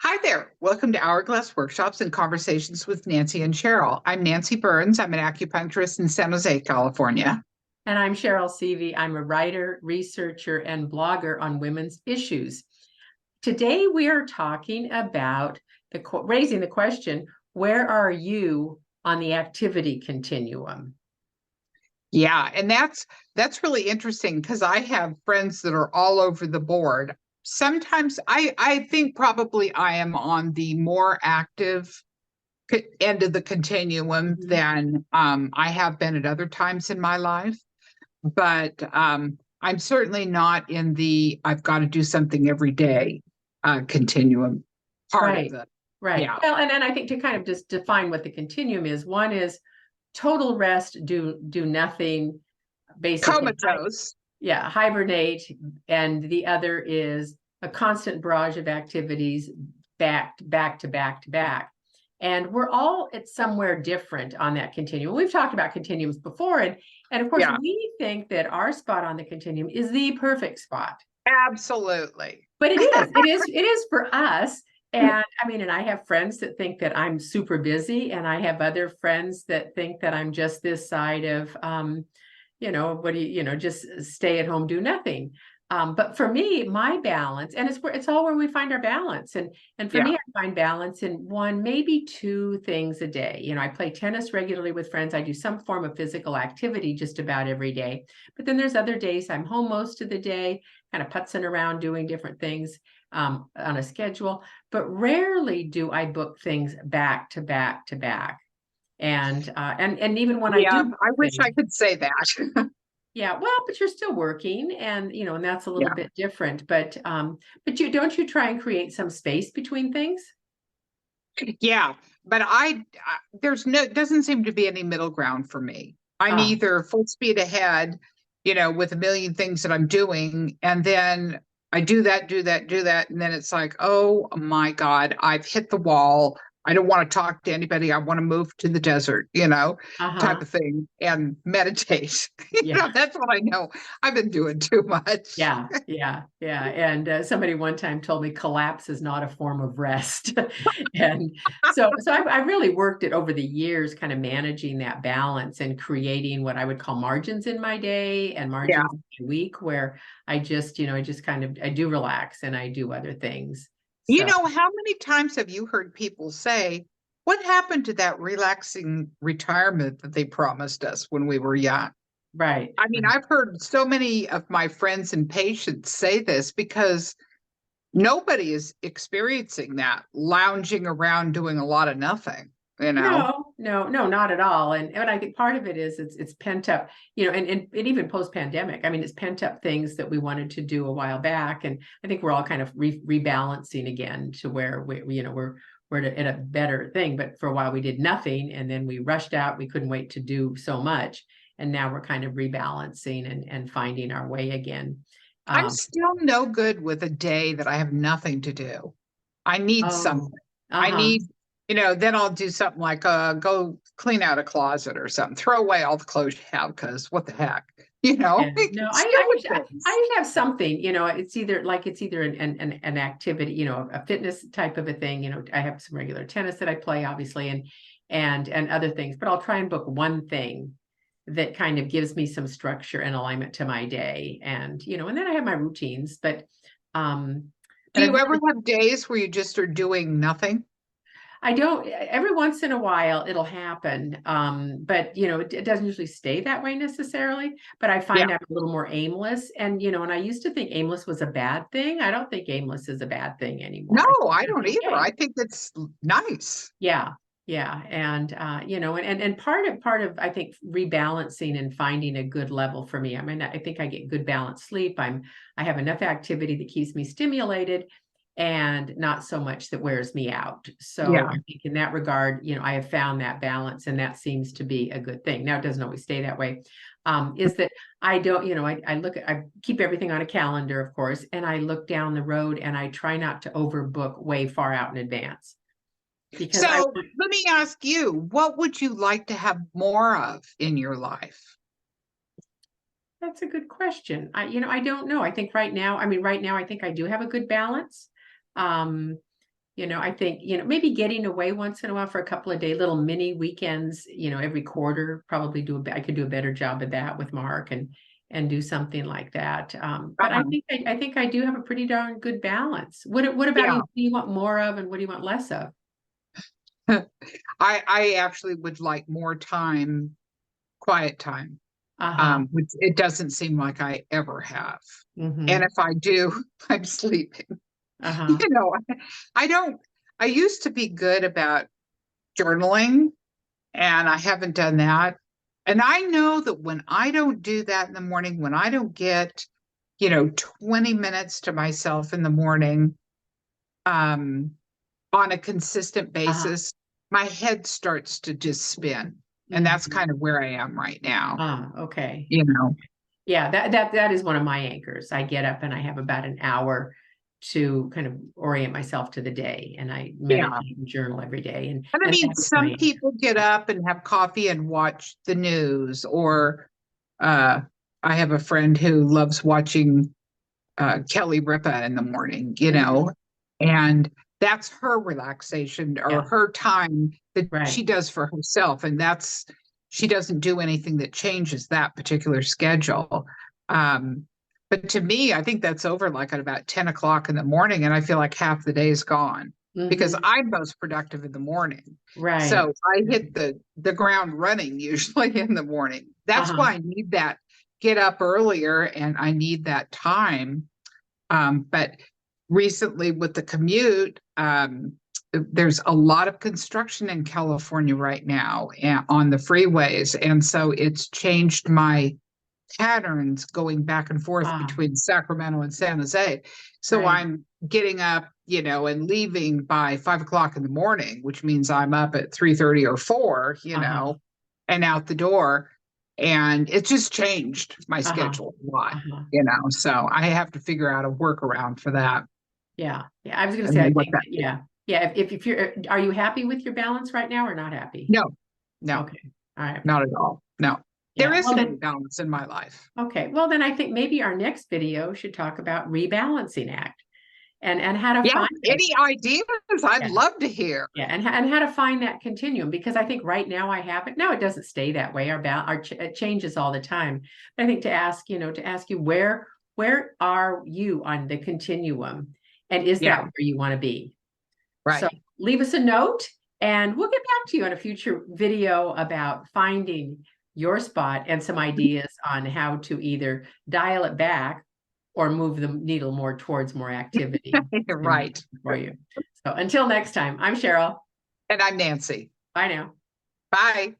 Hi there. Welcome to Hourglass Workshops and Conversations with Nancy and Cheryl. I'm Nancy Burns. I'm an acupuncturist in San Jose, California. And I'm Cheryl Seavey. I'm a writer, researcher, and blogger on women's issues. Today, we are talking about raising the question, where are you on the activity continuum? Yeah, and that's really interesting because I have friends that are all over the board. Sometimes I think probably I am on the more active end of the continuum than I have been at other times in my life. But I'm certainly not in the I've got to do something every day continuum part of Right, it. right. Yeah. Well, and I think to kind of just define what the continuum is, one is total rest, do nothing, basically, Comatose. hibernate, and the other is a constant barrage of activities back to back to back. And we're all at somewhere different on that continuum. We've talked about continuums before, and of course, Yeah, we think that our spot on the continuum is the perfect spot. absolutely. But it is for us. And I mean, and I have friends that think that I'm super busy, and I have other friends that think that I'm just this side of what do just stay at home, do nothing. But for me, my balance, and it's all where we find our balance. And for Yeah. me, I find balance in one, maybe two things a day. I play tennis regularly with friends. I do some form of physical activity just about every day. But then there's other days I'm home most of the day, kind of putzing around doing different things on a schedule. But rarely do I book things back to back to back. And even when I Yeah, do book I wish things, I could say that. yeah, well, but you're still working, and that's a little Yeah. bit different. But you don't you try and create some space between things? Yeah, but there's no doesn't seem to be any middle ground for me. I'm Ah, either full speed ahead, with a million things that I'm doing, and then I do that, do that, do that, and then it's like, oh my God, I've hit the wall. I don't want to talk to anybody. I want to move to the desert, type uh-huh. of thing, and meditate. Yeah. That's what I know. I've been doing too much. Yeah. And somebody one time told me collapse is not a form of rest. And so I've really worked it over the years, kind of managing that balance and creating what I would call margins in my day and Yeah. margins in my week where I just kind of, I do relax and I do other things. So, How many times have you heard people say, what happened to that relaxing retirement that they promised us when we were young? right. I mean, I've heard so many of my friends and patients say this because nobody is experiencing that, lounging around doing a lot of nothing, you know? No, not at all. And I think part of it is it's pent up, and even post pandemic. I mean, it's pent up things that we wanted to do a while back, and I think we're all kind of rebalancing again to where we're at a better thing. But for a while we did nothing, and then we rushed out. We couldn't wait to do so much, and now we're kind of rebalancing and finding our way again. I'm Um, still no good with a day that I have nothing to do. I need something. oh, I uh-huh. need, then I'll do something like go clean out a closet or something, throw away all the clothes you have because what the heck, Yeah, no, stupid I things. usually have something, it's either an activity, a fitness type of a thing. I have some regular tennis that I play, obviously, and other things, but I'll try and book one thing that kind of gives me some structure and alignment to my day. And then I have my routines, um, Do but I've you ever really have days where you just are doing nothing? I don't, every once in a while it'll happen. But it doesn't usually stay that way necessarily, but I Yeah. find I'm a little more aimless. And I used to think aimless was a bad thing. I don't think aimless is a bad thing No, anymore. I think I don't that's either. okay. I think that's nice. Yeah. Yeah. And part of I think rebalancing and finding a good level for me. I mean, I think I get good balanced sleep. I have enough activity that keeps me stimulated and not so much that wears me out. So Yeah. I think in that regard, I have found that balance, and that seems to be a good thing. Now, it doesn't always stay that way. Is that I don't, I keep everything on a calendar, of course, and I look down the road and I try not to overbook way far out in advance because I So let me ask you, what would you like to have more of in your life? That's a good question. I don't know. I think right now, I think I do have a good balance. Um, I think, maybe getting away once in a while for a couple of days, little mini weekends, every quarter, probably I could do a better job of that with Mark and do something like that. But I Uh-huh. think I think I do have a pretty darn good balance. What about you? Yeah. What do you want more of and what do you want less of? I actually would like more time, quiet time, Uh-huh. which it doesn't seem like I ever have. And Mm-hmm. if I do, I'm sleeping. You Uh-huh. know, I don't, I used to be good about journaling, and I haven't done that. And I know that when I don't do that in the morning, when I don't get, 20 minutes to myself in the morning, um, on a consistent Uh-huh. basis, my head starts to just spin. And that's Mm-hmm. kind of where I am right now, Ah, okay. you know. Yeah, that is one of my anchors. I get up and I have about an hour to kind of orient myself to the day, and I Yeah. meditate and journal every day, And I and mean, that is my some anchor. people get up and have coffee and watch the news, or uh, I have a friend who loves watching Kelly Ripa in the morning, Mhm. and that's her relaxation or Yeah, her time that right. she does for herself. And she doesn't do anything that changes that particular schedule. Um, but to me, I think that's over like at about 10 o'clock in the morning, and I feel like half the day is gone because Hmm. I'm most productive in the morning. Right. So I hit Right. the ground running usually in the morning. That's Uh-huh. why I need that get up earlier and I need that time. But recently with the commute, there's a lot of construction in California right now on the freeways. And so it's changed my patterns going back and forth Ah, between Sacramento and San Jose. So right. I'm getting up, and leaving by 5 o'clock in the morning, which means I'm up at 3:30 or 4, Uh-huh. and out the door. And it just changed my Uh-huh. schedule a lot, Uh-huh. so I have to figure out a workaround for that. Yeah. Yeah. I was going to I say, don't I know what think, that that, is. yeah. Yeah. If you're, are you happy with your balance right now or not happy? No, no, Okay. All right. not at all. No, there Yeah. Well isn't any then, balance in my life. okay. Well then I think maybe our next video should talk about rebalancing act and how to Yeah, find it. any ideas? I'd Yeah. love to hear. Yeah, and how to find that continuum, because I think right now I have it. Now it doesn't stay that way. It changes all the time. But I think to ask you where are you on the continuum, and is that Yeah, where you want to be? So right. leave us a note, and we'll get back to you on a future video about finding your spot and some ideas on how to either dial it back or move the needle more towards more activity Right. for you. So until next time, I'm Cheryl. And I'm Nancy. Bye now. Bye.